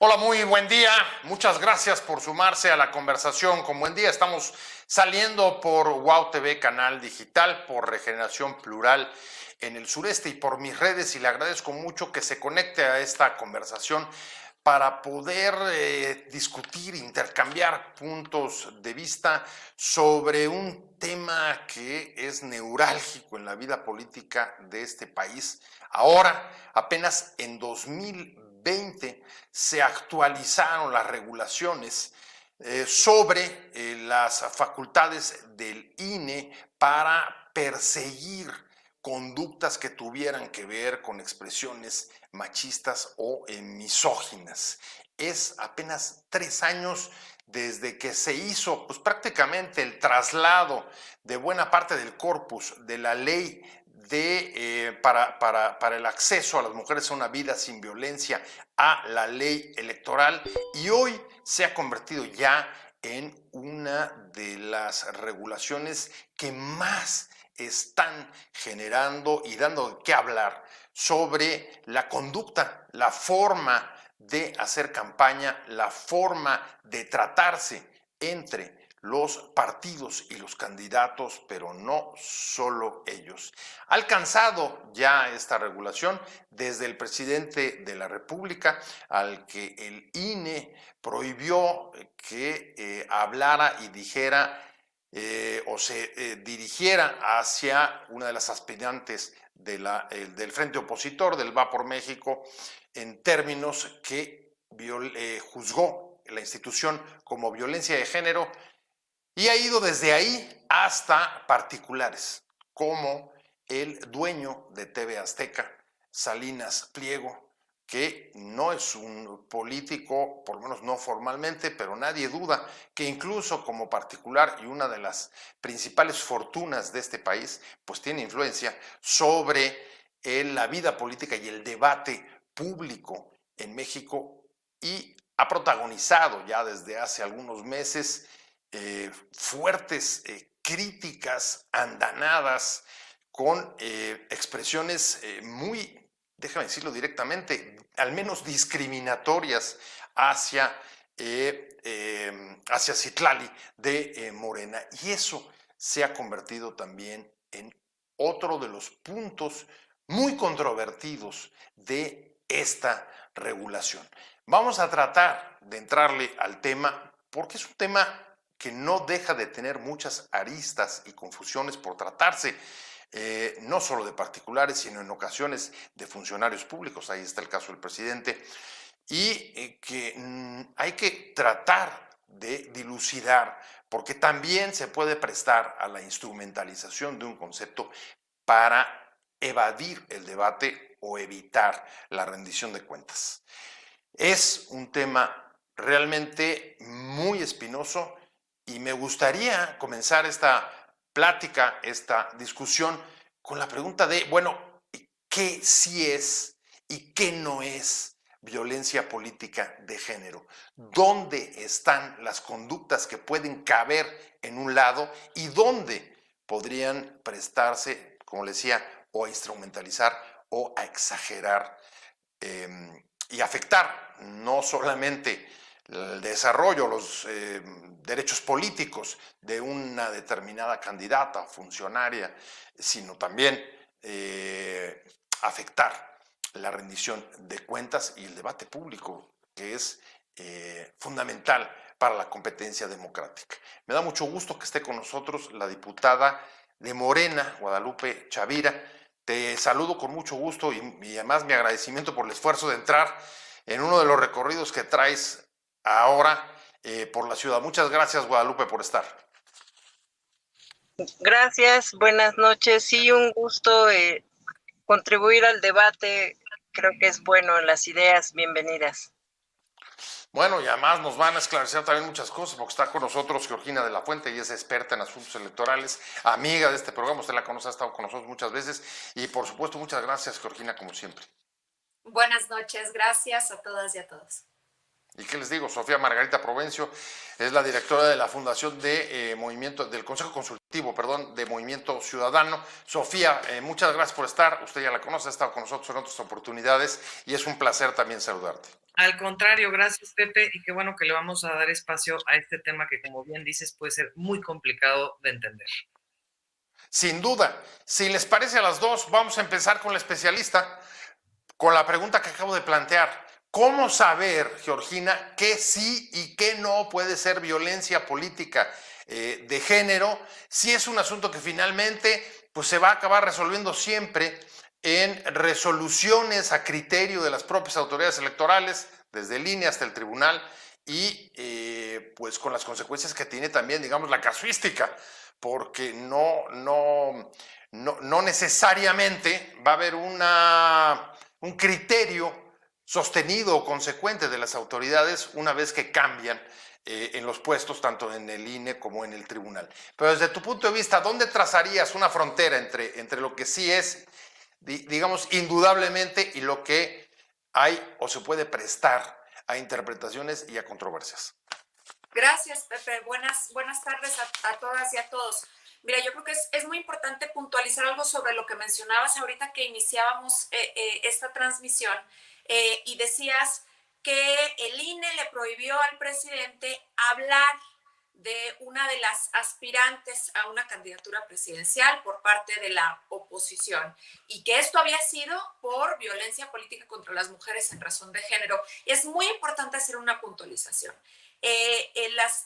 Hola, muy buen día. Muchas gracias por sumarse a la conversación con Buen Día. Estamos saliendo por WOW TV, canal digital, por Regeneración Plural en el sureste y por mis redes, y le agradezco mucho que se conecte a esta conversación para poder discutir, intercambiar puntos de vista sobre un tema que es neurálgico en la vida política de este país. Ahora, apenas en 2020 se actualizaron las regulaciones sobre las facultades del INE para perseguir conductas que tuvieran que ver con expresiones machistas o misóginas. Es apenas 3 años desde que se hizo pues, prácticamente el traslado de buena parte del corpus de la ley para el acceso a las mujeres a una vida sin violencia a la ley electoral, y hoy se ha convertido ya en una de las regulaciones que más están generando y dando de qué hablar sobre la conducta, la forma de hacer campaña, la forma de tratarse entre los partidos y los candidatos, pero no solo ellos. Ha alcanzado ya esta regulación desde el presidente de la República, al que el INE prohibió que hablara y dijera o se dirigiera hacia una de las aspirantes del frente opositor, del Va por México, en términos que juzgó la institución como violencia de género, y ha ido desde ahí hasta particulares, como el dueño de TV Azteca, Salinas Pliego, que no es un político, por lo menos no formalmente, pero nadie duda que incluso como particular y una de las principales fortunas de este país, pues tiene influencia sobre la vida política y el debate público en México, y ha protagonizado ya desde hace algunos meses fuertes críticas andanadas con expresiones muy, déjame decirlo directamente, al menos discriminatorias hacia, hacia Citlali de Morena. Y eso se ha convertido también en otro de los puntos muy controvertidos de esta regulación. Vamos a tratar de entrarle al tema porque es un tema que no deja de tener muchas aristas y confusiones por tratarse, no solo de particulares, sino en ocasiones de funcionarios públicos. Ahí está el caso del presidente, y que hay que tratar de dilucidar, porque también se puede prestar a la instrumentalización de un concepto para evadir el debate o evitar la rendición de cuentas. Es un tema realmente muy espinoso, y me gustaría comenzar esta plática, esta discusión, con la pregunta de, bueno, ¿qué sí es y qué no es violencia política de género? ¿Dónde están las conductas que pueden caber en un lado y dónde podrían prestarse, como le decía, o a instrumentalizar o a exagerar y afectar no solamente el desarrollo, los derechos políticos de una determinada candidata, funcionaria, sino también afectar la rendición de cuentas y el debate público, que es fundamental para la competencia democrática? Me da mucho gusto que esté con nosotros la diputada de Morena, Guadalupe Chavira. Te saludo con mucho gusto y además mi agradecimiento por el esfuerzo de entrar en uno de los recorridos que traes ahora por la ciudad. Muchas gracias, Guadalupe, por estar. Gracias, buenas noches. Sí, un gusto contribuir al debate. Creo que es bueno, las ideas, bienvenidas. Bueno, y además nos van a esclarecer también muchas cosas, porque está con nosotros Georgina de la Fuente, y es experta en asuntos electorales, amiga de este programa, usted la conoce, ha estado con nosotros muchas veces, y por supuesto muchas gracias, Georgina, como siempre. Buenas noches, gracias a todas y a todos. ¿Y qué les digo? Sofía Margarita Provencio es la directora de la Fundación de Movimiento, del Consejo Consultivo, perdón, de Movimiento Ciudadano. Sofía, muchas gracias por estar. Usted ya la conoce, ha estado con nosotros en otras oportunidades y es un placer también saludarte. Al contrario, gracias Pepe, y qué bueno que le vamos a dar espacio a este tema que, como bien dices, puede ser muy complicado de entender. Sin duda. Si les parece a las dos, vamos a empezar con la especialista, con la pregunta que acabo de plantear. ¿Cómo saber, Georgina, qué sí y qué no puede ser violencia política de género, si es un asunto que finalmente pues, se va a acabar resolviendo siempre en resoluciones a criterio de las propias autoridades electorales, desde el INE hasta el tribunal, y pues con las consecuencias que tiene también, digamos, la casuística, porque no necesariamente va a haber un criterio sostenido o consecuente de las autoridades una vez que cambian en los puestos, tanto en el INE como en el tribunal. Pero desde tu punto de vista, ¿dónde trazarías una frontera entre lo que sí es, digamos, indudablemente y lo que hay o se puede prestar a interpretaciones y a controversias? Gracias, Pepe. Buenas tardes a todas y a todos. Mira, yo creo que es muy importante puntualizar algo sobre lo que mencionabas ahorita que iniciábamos esta transmisión y decías que el INE le prohibió al presidente hablar de una de las aspirantes a una candidatura presidencial por parte de la oposición y que esto había sido por violencia política contra las mujeres en razón de género. Es muy importante hacer una puntualización.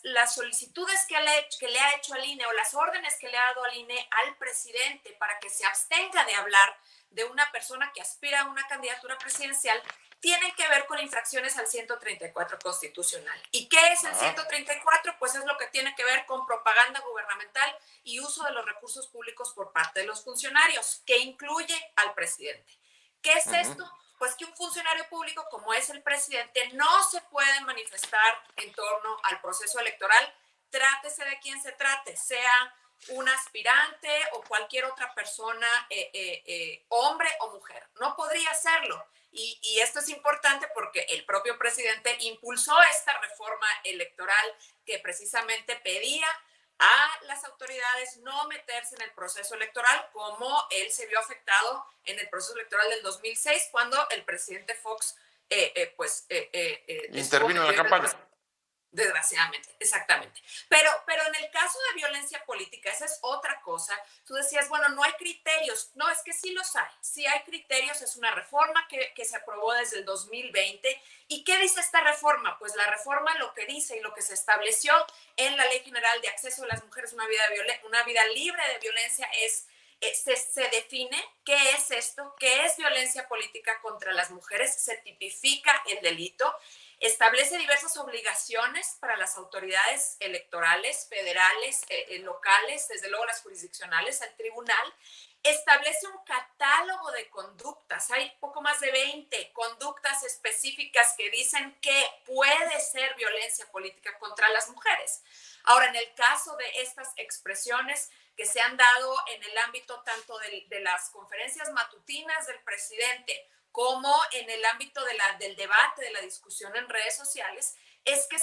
Las solicitudes que le ha hecho al INE o las órdenes que le ha dado al INE al presidente para que se abstenga de hablar de una persona que aspira a una candidatura presidencial tienen que ver con infracciones al 134 constitucional. ¿Y qué es el 134? Pues es lo que tiene que ver con propaganda gubernamental y uso de los recursos públicos por parte de los funcionarios, que incluye al presidente. ¿Qué es esto? Pues que un funcionario público como es el presidente no se puede manifestar en torno al proceso electoral, trátese de quien se trate, sea un aspirante o cualquier otra persona, hombre o mujer. No podría hacerlo. Y esto es importante porque el propio presidente impulsó esta reforma electoral que precisamente pedía a las autoridades no meterse en el proceso electoral como él se vio afectado en el proceso electoral del 2006 cuando el presidente Fox intervino en la campaña. Desgraciadamente, exactamente. Pero en el caso de violencia política, esa es otra cosa. Tú decías, bueno, no hay criterios. No, es que sí los hay. Sí hay criterios. Es una reforma que se aprobó desde el 2020. ¿Y qué dice esta reforma? Pues la reforma lo que dice y lo que se estableció en la Ley General de Acceso de las Mujeres a una vida libre de violencia es se define qué es esto, qué es violencia política contra las mujeres, se tipifica el delito, establece diversas obligaciones para las autoridades electorales, federales, locales, desde luego las jurisdiccionales, el tribunal, establece un catálogo de conductas, hay poco más de 20 conductas específicas que dicen que puede ser violencia política contra las mujeres. Ahora, en el caso de estas expresiones que se han dado en el ámbito tanto de las conferencias matutinas del presidente como en el ámbito del debate, de la discusión en redes sociales, es que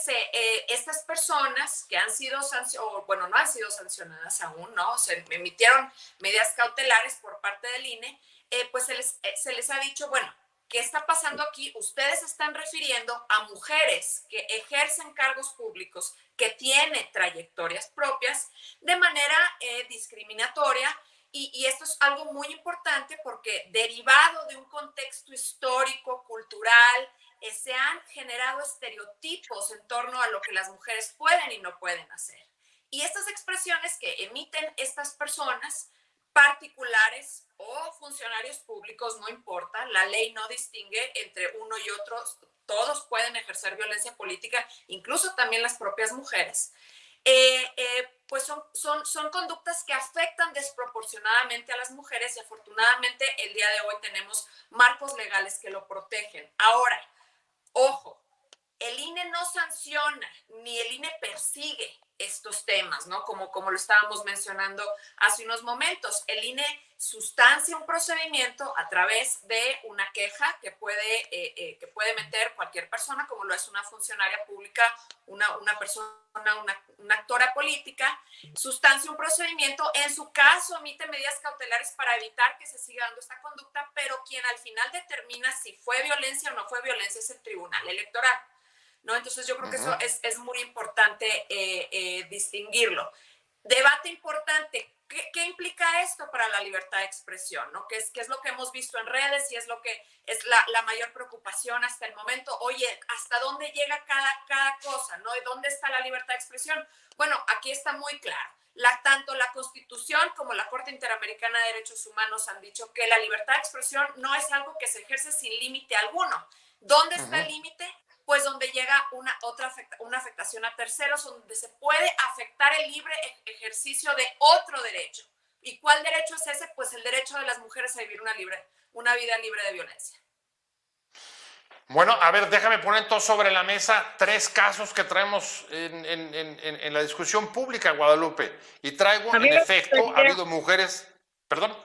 estas personas que han sido sancionadas, bueno, no han sido sancionadas aún, ¿no? Se emitieron medidas cautelares por parte del INE, pues se les ha dicho, bueno, ¿qué está pasando aquí? Ustedes están refiriendo a mujeres que ejercen cargos públicos, que tienen trayectorias propias, de manera discriminatoria. Y esto es algo muy importante porque derivado de un contexto histórico, cultural, se han generado estereotipos en torno a lo que las mujeres pueden y no pueden hacer. Y estas expresiones que emiten estas personas, particulares o funcionarios públicos, no importa, la ley no distingue entre uno y otro, todos pueden ejercer violencia política, incluso también las propias mujeres. Pues son conductas que afectan desproporcionadamente a las mujeres y afortunadamente el día de hoy tenemos marcos legales que lo protegen. Ahora, ojo, el INE no sanciona ni el INE persigue estos temas, ¿no? Como lo estábamos mencionando hace unos momentos. El INE sustancia un procedimiento a través de una queja que puede meter cualquier persona, como lo es una funcionaria pública, una persona, una actora política, sustancia un procedimiento, en su caso emite medidas cautelares para evitar que se siga dando esta conducta, pero quien al final determina si fue violencia o no fue violencia es el Tribunal Electoral, ¿no? Entonces yo creo que eso es muy importante distinguirlo. Debate importante. ¿Qué implica esto para la libertad de expresión? ¿No? ¿Qué es lo que hemos visto en redes y es lo que es la mayor preocupación hasta el momento? Oye, ¿hasta dónde llega cada cosa? ¿No? ¿Y dónde está la libertad de expresión? Bueno, aquí está muy claro. Tanto la Constitución como la Corte Interamericana de Derechos Humanos han dicho que la libertad de expresión no es algo que se ejerce sin límite alguno. ¿Dónde está el límite? Pues donde llega una afectación a terceros, donde se puede afectar el libre ejercicio de otro derecho. ¿Y cuál derecho es ese? Pues el derecho de las mujeres a vivir una vida libre de violencia. Bueno, a ver, déjame poner todo sobre la mesa 3 casos que traemos en la discusión pública, Guadalupe. Y traigo, en efecto, ha habido mujeres... Perdón.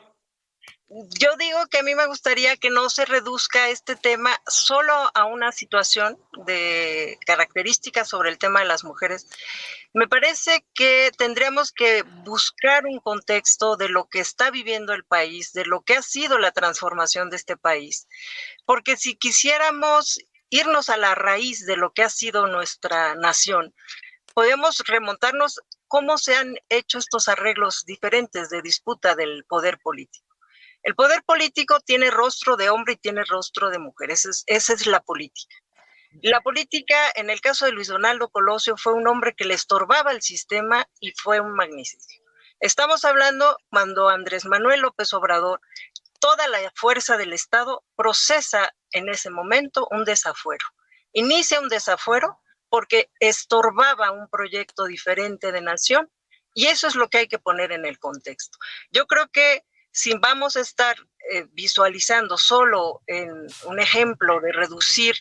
Yo digo que a mí me gustaría que no se reduzca este tema solo a una situación de características sobre el tema de las mujeres. Me parece que tendríamos que buscar un contexto de lo que está viviendo el país, de lo que ha sido la transformación de este país. Porque si quisiéramos irnos a la raíz de lo que ha sido nuestra nación, podemos remontarnos cómo se han hecho estos arreglos diferentes de disputa del poder político. El poder político tiene rostro de hombre y tiene rostro de mujer. Esa es la política. La política, en el caso de Luis Donaldo Colosio, fue un hombre que le estorbaba el sistema y fue un magnicidio. Estamos hablando cuando Andrés Manuel López Obrador, toda la fuerza del Estado, procesa en ese momento un desafuero. Inicia un desafuero porque estorbaba un proyecto diferente de nación y eso es lo que hay que poner en el contexto. Yo creo que si vamos a estar visualizando solo en un ejemplo de reducir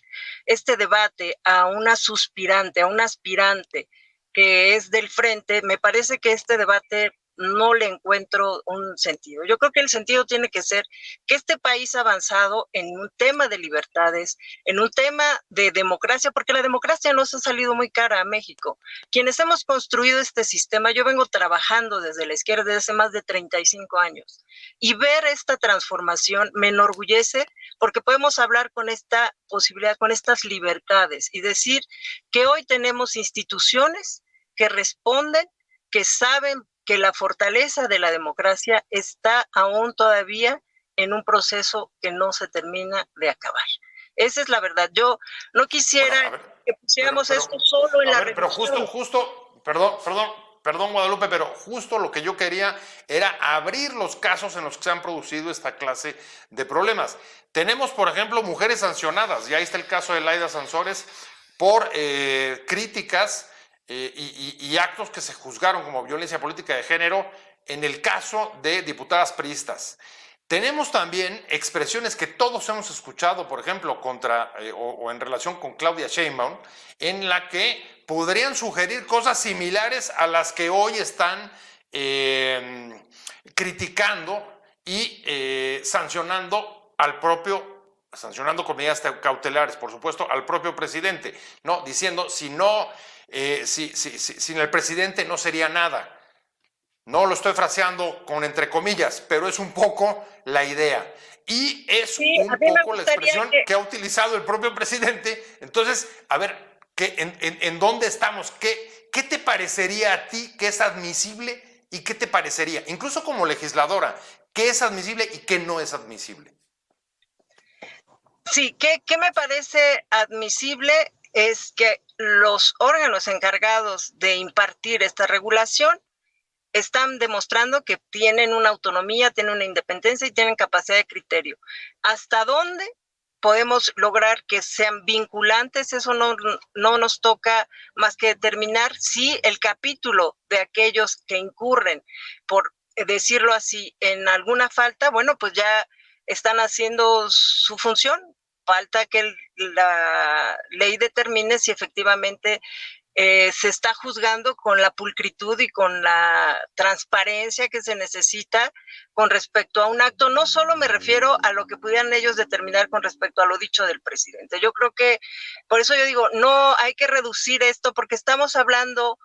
este debate a una suspirante, a un aspirante que es del frente, me parece que este debate no le encuentro un sentido. Yo creo que el sentido tiene que ser que este país ha avanzado en un tema de libertades, en un tema de democracia, porque la democracia nos ha salido muy cara a México. Quienes hemos construido este sistema, yo vengo trabajando desde la izquierda desde hace más de 35 años, y ver esta transformación me enorgullece porque podemos hablar con esta posibilidad, con estas libertades, y decir que hoy tenemos instituciones que responden, que saben que la fortaleza de la democracia está aún todavía en un proceso que no se termina de acabar. Esa es la verdad. Yo no quisiera que pusiéramos esto solo en la reducción. Pero justo, perdón, Guadalupe, pero justo lo que yo quería era abrir los casos en los que se han producido esta clase de problemas. Tenemos, por ejemplo, mujeres sancionadas. Ya ahí está el caso de Laida Sansores por críticas y actos que se juzgaron como violencia política de género en el caso de diputadas priistas. Tenemos también expresiones que todos hemos escuchado, por ejemplo, contra o en relación con Claudia Sheinbaum, en la que podrían sugerir cosas similares a las que hoy están criticando y sancionando con medidas cautelares, por supuesto, al propio presidente, ¿no? Diciendo, sin el presidente no sería nada. No lo estoy fraseando con entre comillas, pero es un poco la idea. Y es un poco la expresión que ha utilizado el propio presidente. Entonces, a ver, ¿en dónde estamos? ¿Qué te parecería a ti que es admisible y qué te parecería, incluso como legisladora, qué es admisible y qué no es admisible? Sí, ¿qué me parece admisible? Es que los órganos encargados de impartir esta regulación están demostrando que tienen una autonomía, tienen una independencia y tienen capacidad de criterio. ¿Hasta dónde podemos lograr que sean vinculantes? Eso no nos toca más que determinar si el capítulo de aquellos que incurren, por decirlo así, en alguna falta, bueno, pues ya están haciendo su función. Falta que la ley determine si efectivamente se está juzgando con la pulcritud y con la transparencia que se necesita con respecto a un acto. No solo me refiero a lo que pudieran ellos determinar con respecto a lo dicho del presidente. Yo creo que, por eso yo digo, no hay que reducir esto, porque estamos hablando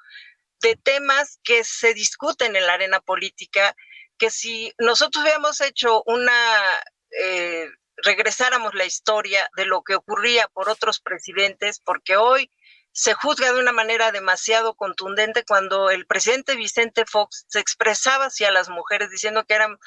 de temas que se discuten en la arena política, que si nosotros hubiéramos hecho regresáramos la historia de lo que ocurría por otros presidentes, porque hoy se juzga de una manera demasiado contundente cuando el presidente Vicente Fox se expresaba hacia las mujeres diciendo que eran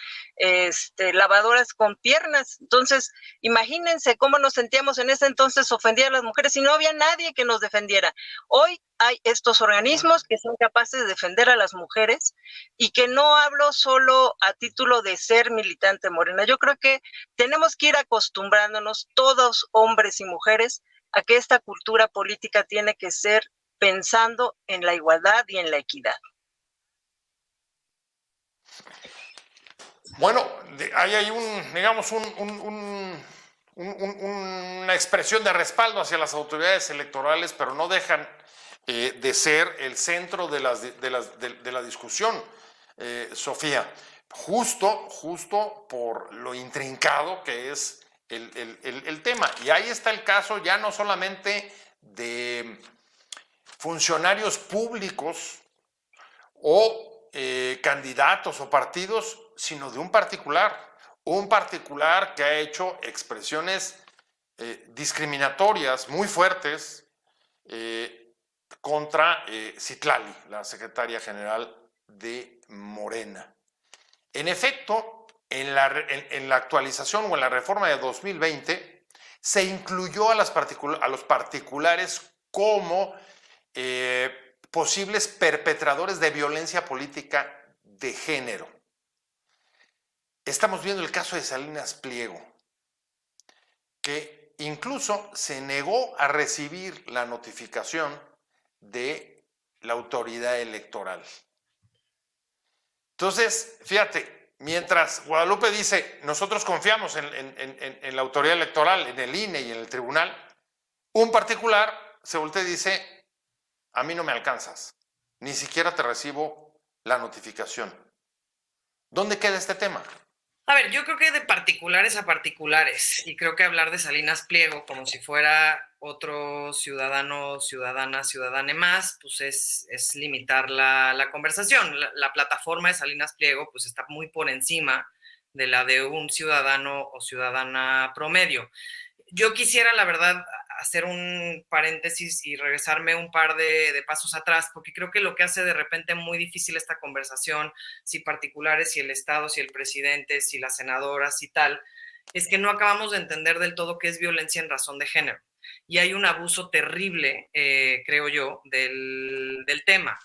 lavadoras con piernas. Entonces, imagínense cómo nos sentíamos en ese entonces, ofendía a las mujeres y no había nadie que nos defendiera. Hoy hay estos organismos que son capaces de defender a las mujeres, y que no hablo solo a título de ser militante morena. Yo creo que tenemos que ir acostumbrándonos, todos hombres y mujeres, a que esta cultura política tiene que ser pensando en la igualdad y en la equidad. Bueno, ahí hay una expresión de respaldo hacia las autoridades electorales, pero no dejan de ser el centro de la discusión, Sofía, justo por lo intrincado que es el tema. Y ahí está el caso ya no solamente de funcionarios públicos o candidatos o partidos, sino de un particular que ha hecho expresiones discriminatorias muy fuertes contra Citlali, la secretaria general de Morena. En efecto, en la actualización o en la reforma de 2020 se incluyó a los particulares como posibles perpetradores de violencia política de género. Estamos viendo el caso de Salinas Pliego, que incluso se negó a recibir la notificación de la autoridad electoral. Entonces, fíjate, mientras Guadalupe dice, nosotros confiamos en la autoridad electoral, en el INE y en el tribunal, un particular se voltea y dice, a mí no me alcanzas, ni siquiera te recibo la notificación. ¿Dónde queda este tema? A ver, yo creo que de particulares a particulares, y creo que hablar de Salinas Pliego como si fuera otro ciudadano, ciudadane más, pues es limitar la conversación. La plataforma de Salinas Pliego pues está muy por encima de la de un ciudadano o ciudadana promedio. Yo quisiera, la verdad, hacer un paréntesis y regresarme un par de pasos atrás, porque creo que lo que hace de repente muy difícil esta conversación, si particulares, si el Estado, si el presidente, si las senadoras y tal, es que no acabamos de entender del todo qué es violencia en razón de género. Y hay un abuso terrible, creo yo, del tema.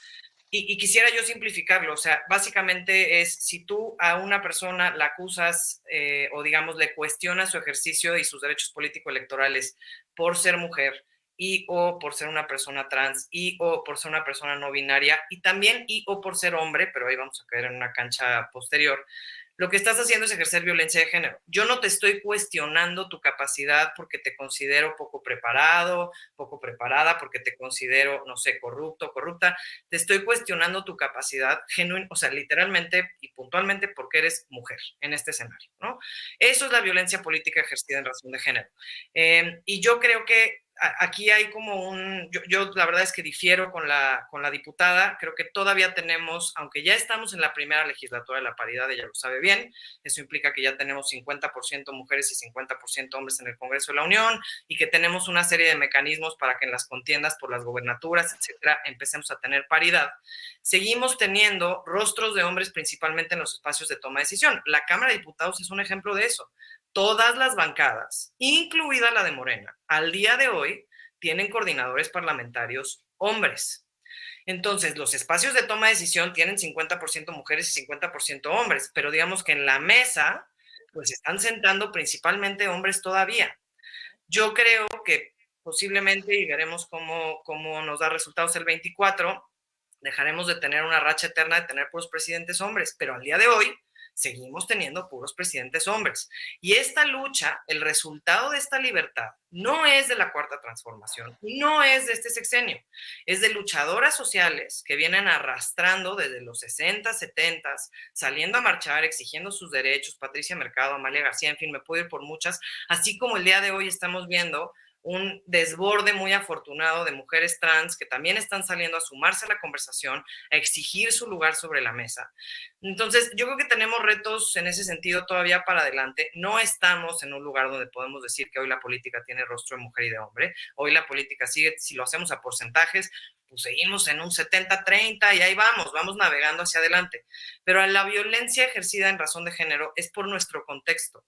Y quisiera yo simplificarlo, o sea, básicamente es si tú a una persona la acusas o digamos le cuestionas su ejercicio y sus derechos político-electorales por ser mujer y o por ser una persona trans y o por ser una persona no binaria y también y o por ser hombre, pero ahí vamos a caer en una cancha posterior, lo que estás haciendo es ejercer violencia de género. Yo no te estoy cuestionando tu capacidad porque te considero poco preparado, poco preparada, porque te considero, no sé, corrupto, corrupta. Te estoy cuestionando tu capacidad genuina, o sea, literalmente y puntualmente porque eres mujer en este escenario, ¿no? Eso es la violencia política ejercida en razón de género. Y yo creo que aquí hay como yo la verdad es que difiero con la diputada, creo que todavía tenemos, aunque ya estamos en la primera legislatura de la paridad, ella lo sabe bien, eso implica que ya tenemos 50% mujeres y 50% hombres en el Congreso de la Unión y que tenemos una serie de mecanismos para que en las contiendas por las gobernaturas, etcétera, empecemos a tener paridad. Seguimos teniendo rostros de hombres principalmente en los espacios de toma de decisión. La Cámara de Diputados es un ejemplo de eso. Todas las bancadas, incluida la de Morena, al día de hoy tienen coordinadores parlamentarios hombres. Entonces, los espacios de toma de decisión tienen 50% mujeres y 50% hombres, pero digamos que en la mesa, pues están sentando principalmente hombres todavía. Yo creo que posiblemente, y veremos cómo nos da resultados el 24, dejaremos de tener una racha eterna de tener puros presidentes hombres, pero al día de hoy seguimos teniendo puros presidentes hombres. Y esta lucha, el resultado de esta libertad, no es de la Cuarta Transformación, no es de este sexenio, es de luchadoras sociales que vienen arrastrando desde los 60, 70, saliendo a marchar, exigiendo sus derechos, Patricia Mercado, Amalia García, en fin, me puedo ir por muchas, así como el día de hoy estamos viendo un desborde muy afortunado de mujeres trans que también están saliendo a sumarse a la conversación, a exigir su lugar sobre la mesa. Entonces, yo creo que tenemos retos en ese sentido todavía para adelante. No estamos en un lugar donde podemos decir que hoy la política tiene rostro de mujer y de hombre. Hoy la política sigue, si lo hacemos a porcentajes, pues seguimos en un 70-30 y ahí vamos navegando hacia adelante. Pero la violencia ejercida en razón de género es por nuestro contexto.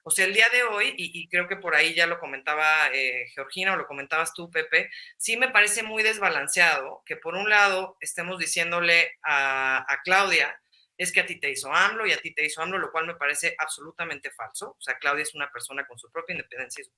O sea, el día de hoy, y creo que por ahí ya lo comentaba Georgina o lo comentabas tú, Pepe, sí me parece muy desbalanceado que por un lado estemos diciéndole a Claudia, es que a ti te hizo AMLO y a ti te hizo AMLO, lo cual me parece absolutamente falso. O sea, Claudia es una persona con su propia independencia y su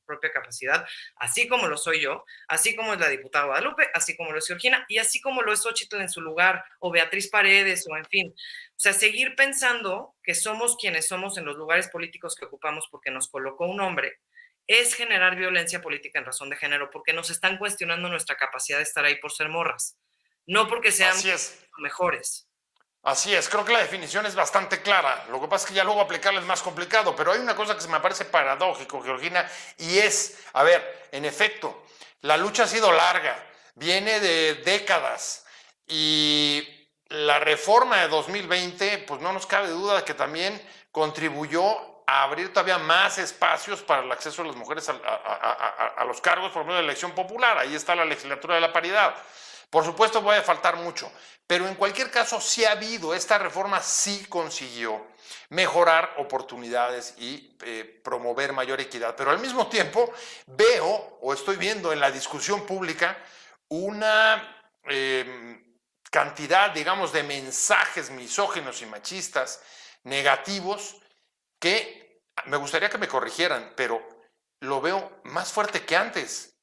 propia capacidad, así como lo soy yo, así como es la diputada Guadalupe, así como lo es Georgina y así como lo es Xochitl en su lugar, o Beatriz Paredes, o en fin. O sea, seguir pensando que somos quienes somos en los lugares políticos que ocupamos porque nos colocó un hombre es generar violencia política en razón de género, porque nos están cuestionando nuestra capacidad de estar ahí por ser morras, no porque seamos mejores. Así es, creo que la definición es bastante clara. Lo que pasa es que ya luego aplicarla es más complicado, pero hay una cosa que se me parece paradójico, Georgina, y es, a ver, en efecto, la lucha ha sido larga, viene de décadas, y la reforma de 2020, pues no nos cabe duda de que también contribuyó a abrir todavía más espacios para el acceso de las mujeres a los cargos, por medio de la elección popular. Ahí está la legislatura de la paridad. Por supuesto, puede faltar mucho, pero en cualquier caso, sí ha habido, esta reforma sí consiguió mejorar oportunidades y promover mayor equidad. Pero al mismo tiempo veo, o estoy viendo en la discusión pública, una cantidad, digamos, de mensajes misóginos y machistas negativos que me gustaría que me corrigieran, pero lo veo más fuerte que antes.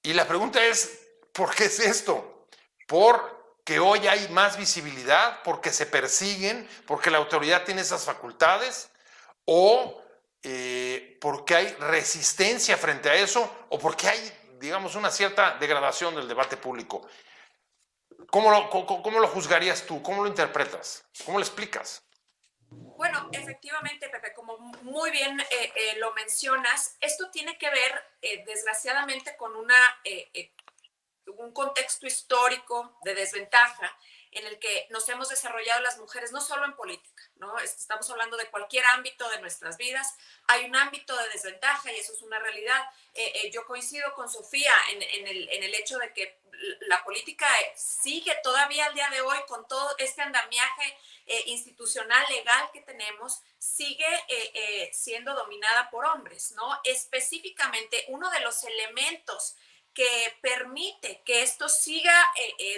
Y la pregunta es, ¿por qué es esto? ¿Porque hoy hay más visibilidad? ¿Porque se persiguen? ¿Porque la autoridad tiene esas facultades? ¿O porque hay resistencia frente a eso? ¿O porque hay, digamos, una cierta degradación del debate público? ¿Cómo lo juzgarías tú? ¿Cómo lo interpretas? ¿Cómo lo explicas? Bueno, efectivamente, Pepe, como muy bien lo mencionas, esto tiene que ver, desgraciadamente, con un contexto histórico de desventaja en el que nos hemos desarrollado las mujeres, no solo en política, ¿no? Estamos hablando de cualquier ámbito de nuestras vidas. Hay un ámbito de desventaja y eso es una realidad. Yo coincido con Sofía en el hecho de que la política sigue todavía al día de hoy con todo este andamiaje institucional, legal que tenemos, sigue siendo dominada por hombres, ¿no? Específicamente, uno de los elementos que permite que esto siga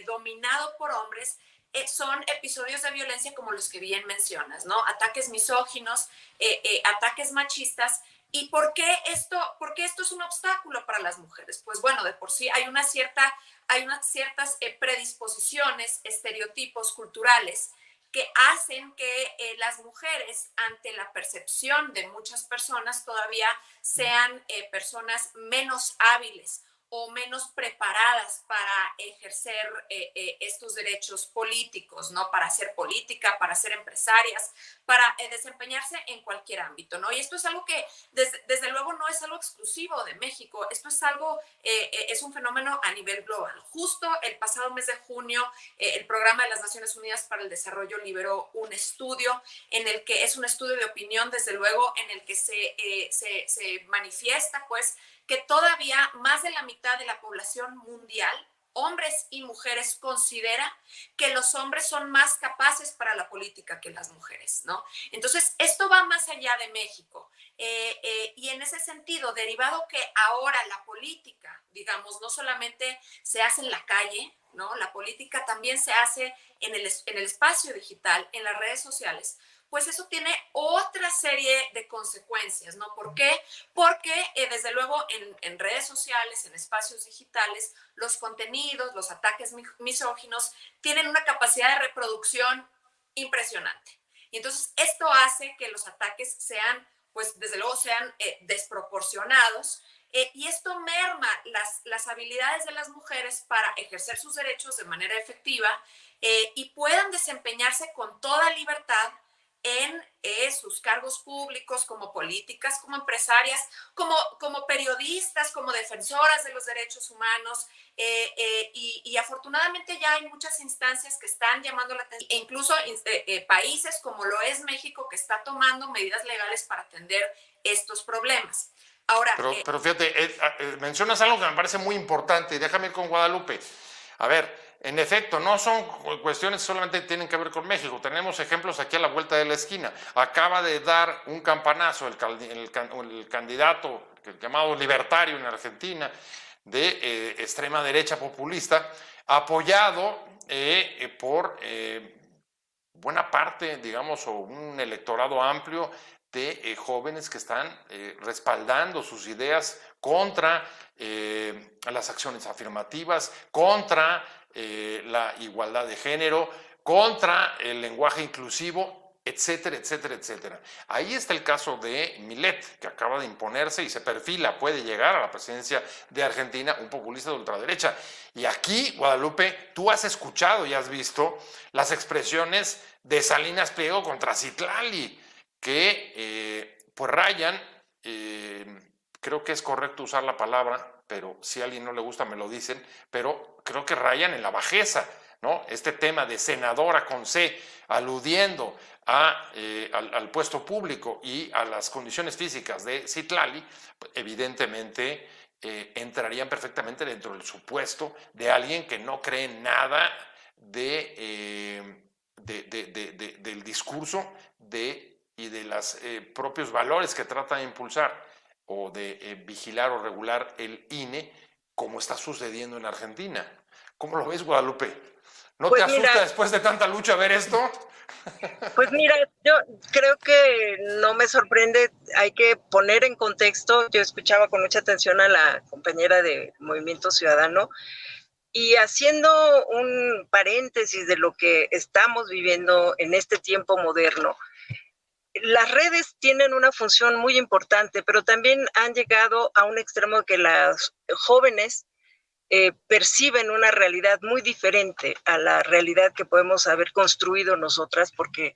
dominado por hombres son episodios de violencia como los que bien mencionas, ¿no? Ataques misóginos, ataques machistas. ¿Y por qué esto es un obstáculo para las mujeres? Pues bueno, de por sí hay unas ciertas predisposiciones, estereotipos culturales que hacen que las mujeres, ante la percepción de muchas personas, todavía sean personas menos hábiles o menos preparadas para ejercer estos derechos políticos, ¿no? Para hacer política, para ser empresarias, para desempeñarse en cualquier ámbito, ¿no? Y esto es algo que, desde luego, no es algo exclusivo de México, esto es algo, es un fenómeno a nivel global. Justo el pasado mes de junio, el Programa de las Naciones Unidas para el Desarrollo liberó un estudio en el que es un estudio de opinión, desde luego, en el que se manifiesta, pues, que todavía más de la mitad de la población mundial, hombres y mujeres, considera que los hombres son más capaces para la política que las mujeres, ¿no? Entonces, esto va más allá de México. Y en ese sentido, derivado que ahora la política, digamos, no solamente se hace en la calle, ¿no? La política también se hace en el espacio digital, en las redes sociales, pues eso tiene otra serie de consecuencias, ¿no? ¿Por qué? Porque desde luego en redes sociales, en espacios digitales, los contenidos, los ataques misóginos tienen una capacidad de reproducción impresionante. Y entonces esto hace que los ataques sean, pues desde luego sean desproporcionados, y esto merma las habilidades de las mujeres para ejercer sus derechos de manera efectiva, y puedan desempeñarse con toda libertad en sus cargos públicos, como políticas, como empresarias, como periodistas, como defensoras de los derechos humanos, y afortunadamente ya hay muchas instancias que están llamando la atención, e incluso países como lo es México, que está tomando medidas legales para atender estos problemas. Ahora, pero fíjate, mencionas algo que me parece muy importante, y déjame ir con Guadalupe. A ver, en efecto, no son cuestiones que solamente tienen que ver con México. Tenemos ejemplos aquí a la vuelta de la esquina. Acaba de dar un campanazo el candidato, el llamado libertario en Argentina, de extrema derecha populista, apoyado por buena parte, digamos, o un electorado amplio de jóvenes que están respaldando sus ideas contra las acciones afirmativas, contra la igualdad de género, contra el lenguaje inclusivo, etcétera, etcétera, etcétera. Ahí está el caso de Millet, que acaba de imponerse y se perfila, puede llegar a la presidencia de Argentina, un populista de ultraderecha. Y aquí, Guadalupe, tú has escuchado y has visto las expresiones de Salinas Pliego contra Citlali, que pues rayan, creo que es correcto usar la palabra, pero si a alguien no le gusta me lo dicen, pero creo que rayan en la bajeza, ¿no? Este tema de senadora con C, aludiendo al puesto público y a las condiciones físicas de Citlali, evidentemente entrarían perfectamente dentro del supuesto de alguien que no cree en nada del discurso y de los propios valores que trata de impulsar o de vigilar o regular el INE, como está sucediendo en Argentina. ¿Cómo lo ves, Guadalupe? ¿No Pues te asusta mira, después de tanta lucha ver esto? Pues mira, yo creo que no me sorprende, hay que poner en contexto, yo escuchaba con mucha atención a la compañera de Movimiento Ciudadano y haciendo un paréntesis de lo que estamos viviendo en este tiempo moderno. Las redes tienen una función muy importante, pero también han llegado a un extremo que las jóvenes perciben una realidad muy diferente a la realidad que podemos haber construido nosotras, porque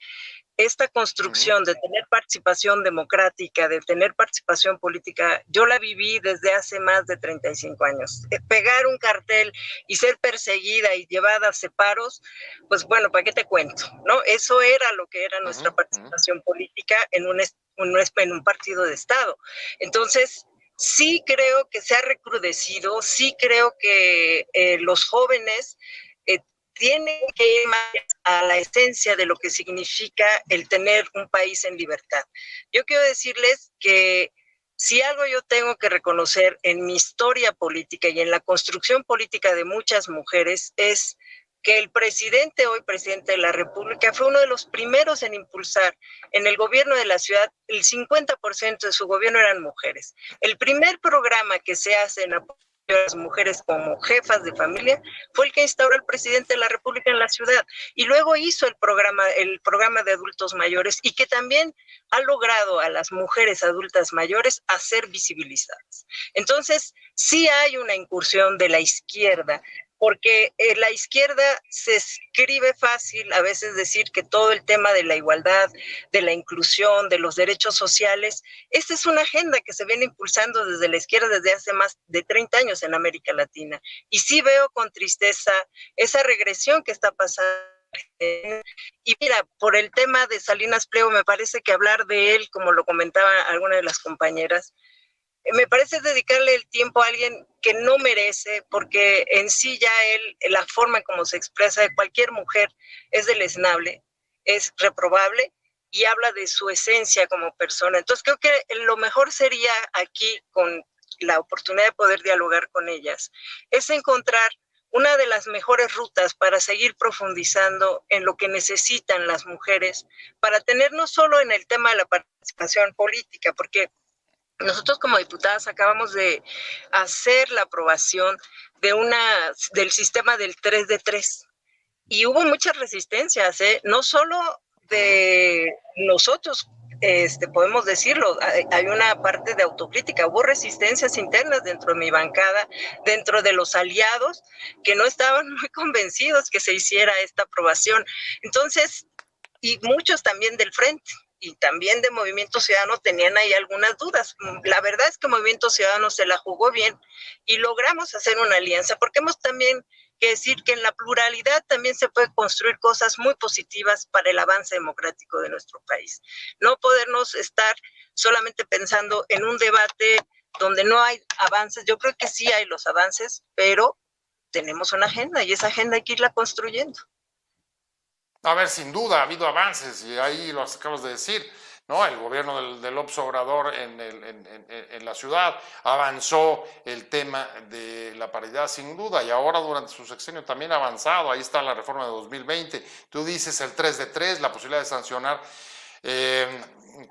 esta construcción de tener participación democrática, de tener participación política, yo la viví desde hace más de 35 años. Pegar un cartel y ser perseguida y llevada a separos, pues bueno, ¿para qué te cuento? ¿No? Eso era lo que era nuestra participación política en un partido de Estado. Entonces, sí creo que se ha recrudecido, sí creo que los jóvenes tienen que ir más a la esencia de lo que significa el tener un país en libertad. Yo quiero decirles que si algo yo tengo que reconocer en mi historia política y en la construcción política de muchas mujeres es que el presidente, hoy presidente de la República, fue uno de los primeros en impulsar en el gobierno de la ciudad, el 50% de su gobierno eran mujeres. El primer programa que se hace en apoyo a las mujeres como jefas de familia fue el que instauró el presidente de la República en la ciudad, y luego hizo el programa de adultos mayores, y que también ha logrado a las mujeres adultas mayores a ser visibilizadas. Entonces, sí hay una incursión de la izquierda, porque la izquierda se escribe fácil a veces decir que todo el tema de la igualdad, de la inclusión, de los derechos sociales, esta es una agenda que se viene impulsando desde la izquierda desde hace más de 30 años en América Latina. Y sí veo con tristeza esa regresión que está pasando. Y mira, por el tema de Salinas Pliego, me parece que hablar de él, como lo comentaba alguna de las compañeras, me parece dedicarle el tiempo a alguien que no merece, porque en sí ya él, la forma como se expresa de cualquier mujer es deleznable, es reprobable y habla de su esencia como persona. Entonces creo que lo mejor sería aquí, con la oportunidad de poder dialogar con ellas, es encontrar una de las mejores rutas para seguir profundizando en lo que necesitan las mujeres, para tener no solo en el tema de la participación política, porque nosotros como diputadas acabamos de hacer la aprobación del sistema del 3 de 3 y hubo muchas resistencias, no solo nosotros podemos decirlo, hay una parte de autocrítica, hubo resistencias internas dentro de mi bancada, dentro de los aliados, que no estaban muy convencidos que se hiciera esta aprobación. Entonces, y muchos también del Frente y también de Movimiento Ciudadano tenían ahí algunas dudas. La verdad es que Movimiento Ciudadano se la jugó bien y logramos hacer una alianza, porque hemos también que decir que en la pluralidad también se puede construir cosas muy positivas para el avance democrático de nuestro país. No podernos estar solamente pensando en un debate donde no hay avances. Yo creo que sí hay los avances, pero tenemos una agenda y esa agenda hay que irla construyendo. A ver, sin duda ha habido avances y ahí lo acabas de decir, ¿no? El gobierno del López Obrador en la ciudad avanzó el tema de la paridad sin duda y ahora durante su sexenio también ha avanzado. Ahí está la reforma de 2020. Tú dices el 3 de 3, la posibilidad de sancionar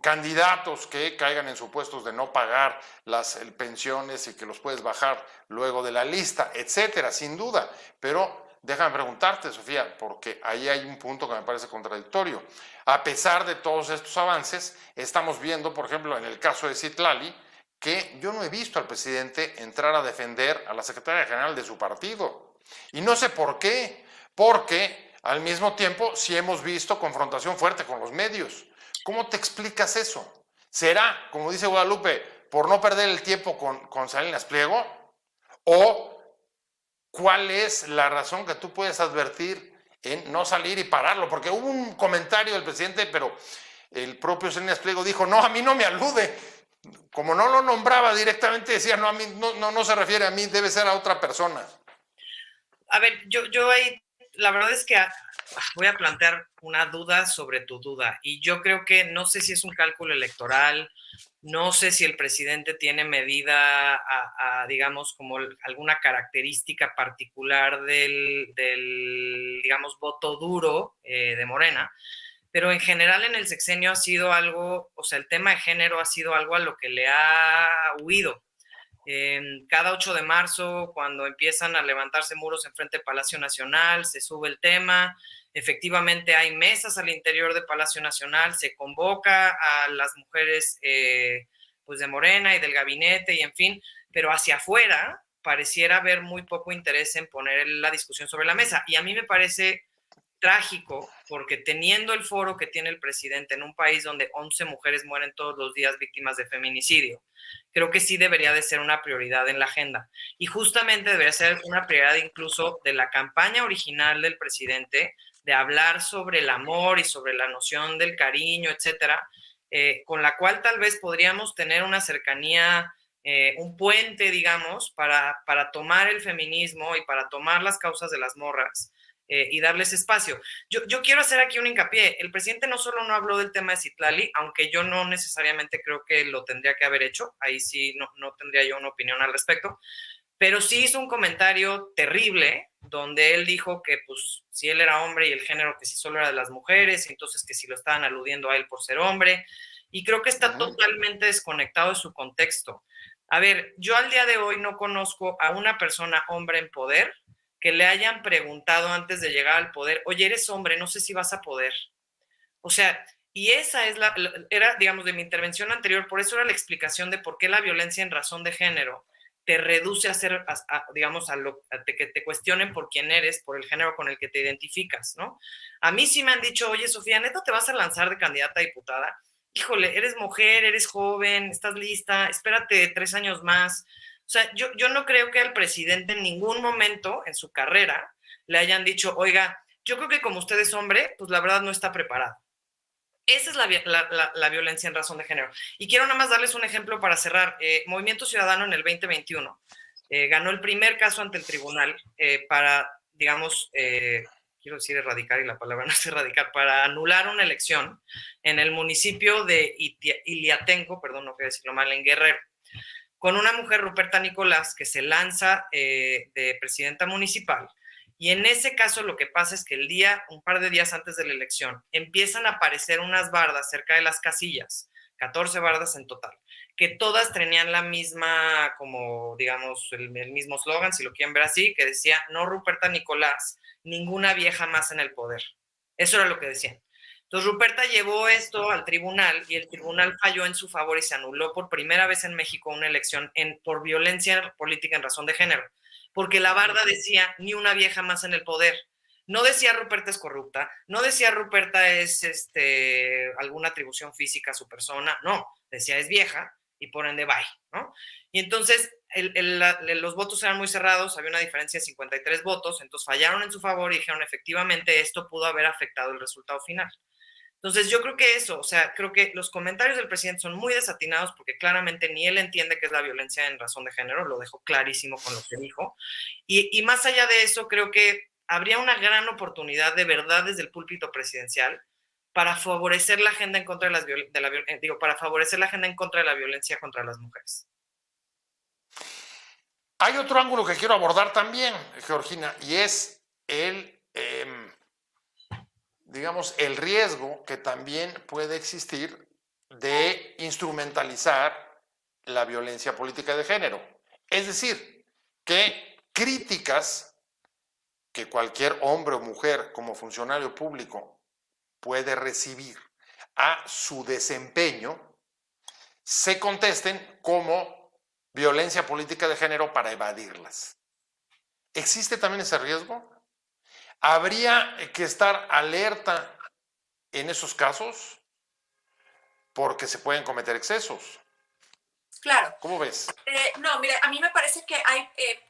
candidatos que caigan en supuestos de no pagar las pensiones y que los puedes bajar luego de la lista, etcétera, sin duda. Pero déjame preguntarte, Sofía, porque ahí hay un punto que me parece contradictorio. A pesar de todos estos avances, estamos viendo, por ejemplo, en el caso de Citlali, que yo no he visto al presidente entrar a defender a la secretaria general de su partido. Y no sé por qué, porque al mismo tiempo sí hemos visto confrontación fuerte con los medios. ¿Cómo te explicas eso? ¿Será, como dice Guadalupe, por no perder el tiempo con Salinas Pliego? ¿O cuál es la razón que tú puedes advertir en no salir y pararlo? Porque hubo un comentario del presidente, pero el propio Salinas Pliego dijo, no, a mí no me alude. Como no lo nombraba directamente, decía, no, a mí no se refiere a mí, debe ser a otra persona. A ver, yo ahí, la verdad es que voy a plantear una duda sobre tu duda. Y yo creo que no sé si es un cálculo electoral, no sé si el presidente tiene medida digamos, como alguna característica particular del digamos, voto duro de Morena, pero en general en el sexenio ha sido algo, o sea, el tema de género ha sido algo a lo que le ha huido. Cada 8 de marzo, cuando empiezan a levantarse muros en frente de Palacio Nacional, se sube el tema, efectivamente hay mesas al interior de Palacio Nacional, se convoca a las mujeres pues de Morena y del gabinete y en fin, pero hacia afuera pareciera haber muy poco interés en poner la discusión sobre la mesa. Y a mí me parece trágico, porque teniendo el foro que tiene el presidente en un país donde 11 mujeres mueren todos los días víctimas de feminicidio, creo que sí debería de ser una prioridad en la agenda. Y justamente debería ser una prioridad incluso de la campaña original del presidente, de hablar sobre el amor y sobre la noción del cariño, etcétera, con la cual tal vez podríamos tener una cercanía, un puente, digamos, para tomar el feminismo y para tomar las causas de las morras. Y darles espacio. Yo quiero hacer aquí un hincapié. El presidente no solo no habló del tema de Citlali, aunque yo no necesariamente creo que lo tendría que haber hecho, ahí sí no tendría yo una opinión al respecto, pero sí hizo un comentario terrible donde él dijo que pues si él era hombre y el género que sí solo era de las mujeres, entonces que si lo estaban aludiendo a él por ser hombre, y creo que está totalmente desconectado de su contexto. A ver, yo al día de hoy no conozco a una persona hombre en poder que le hayan preguntado antes de llegar al poder, oye, eres hombre, no sé si vas a poder. O sea, y esa es era, digamos, de mi intervención anterior, por eso era la explicación de por qué la violencia en razón de género te reduce a ser, digamos, a que te cuestionen por quién eres, por el género con el que te identificas, ¿no? A mí sí me han dicho, oye, Sofía, ¿neta te vas a lanzar de candidata a diputada? Híjole, eres mujer, eres joven, estás lista, espérate 3 años más. O sea, yo no creo que al presidente en ningún momento en su carrera le hayan dicho, oiga, yo creo que como usted es hombre, pues la verdad no está preparado. Esa es la violencia en razón de género. Y quiero nada más darles un ejemplo para cerrar. Movimiento Ciudadano en el 2021 ganó el primer caso ante el tribunal para, digamos, quiero decir erradicar y la palabra no es erradicar, para anular una elección en el municipio de Iliatenco, perdón, no quiero decirlo mal, en Guerrero, con una mujer, Ruperta Nicolás, que se lanza de presidenta municipal. Y en ese caso lo que pasa es que un par de días antes de la elección, empiezan a aparecer unas bardas cerca de las casillas, 14 bardas en total, que todas tenían la misma, como digamos, el mismo eslogan, si lo quieren ver así, que decía, no Ruperta Nicolás, ninguna vieja más en el poder. Eso era lo que decían. Entonces Ruperta llevó esto al tribunal y el tribunal falló en su favor y se anuló por primera vez en México una elección por violencia política en razón de género, porque la barda decía ni una vieja más en el poder. No decía Ruperta es corrupta, no decía Ruperta es alguna atribución física a su persona, no, decía es vieja y por ende bye, ¿no? Y entonces los votos eran muy cerrados, había una diferencia de 53 votos, entonces fallaron en su favor y dijeron efectivamente esto pudo haber afectado el resultado final. Entonces yo creo que eso, o sea, creo que los comentarios del presidente son muy desatinados porque claramente ni él entiende qué es la violencia en razón de género, lo dejó clarísimo con lo que dijo. Y más allá de eso, creo que habría una gran oportunidad de verdad desde el púlpito presidencial para favorecer la agenda en contra para favorecer la agenda en contra de la violencia contra las mujeres. Hay otro ángulo que quiero abordar también, Georgina, y es digamos, el riesgo que también puede existir de instrumentalizar la violencia política de género. Es decir, que críticas que cualquier hombre o mujer como funcionario público puede recibir a su desempeño se contesten como violencia política de género para evadirlas. ¿Existe también ese riesgo? ¿Habría que estar alerta en esos casos? Porque se pueden cometer excesos. Claro. ¿Cómo ves? No, mire, a mí me parece que hay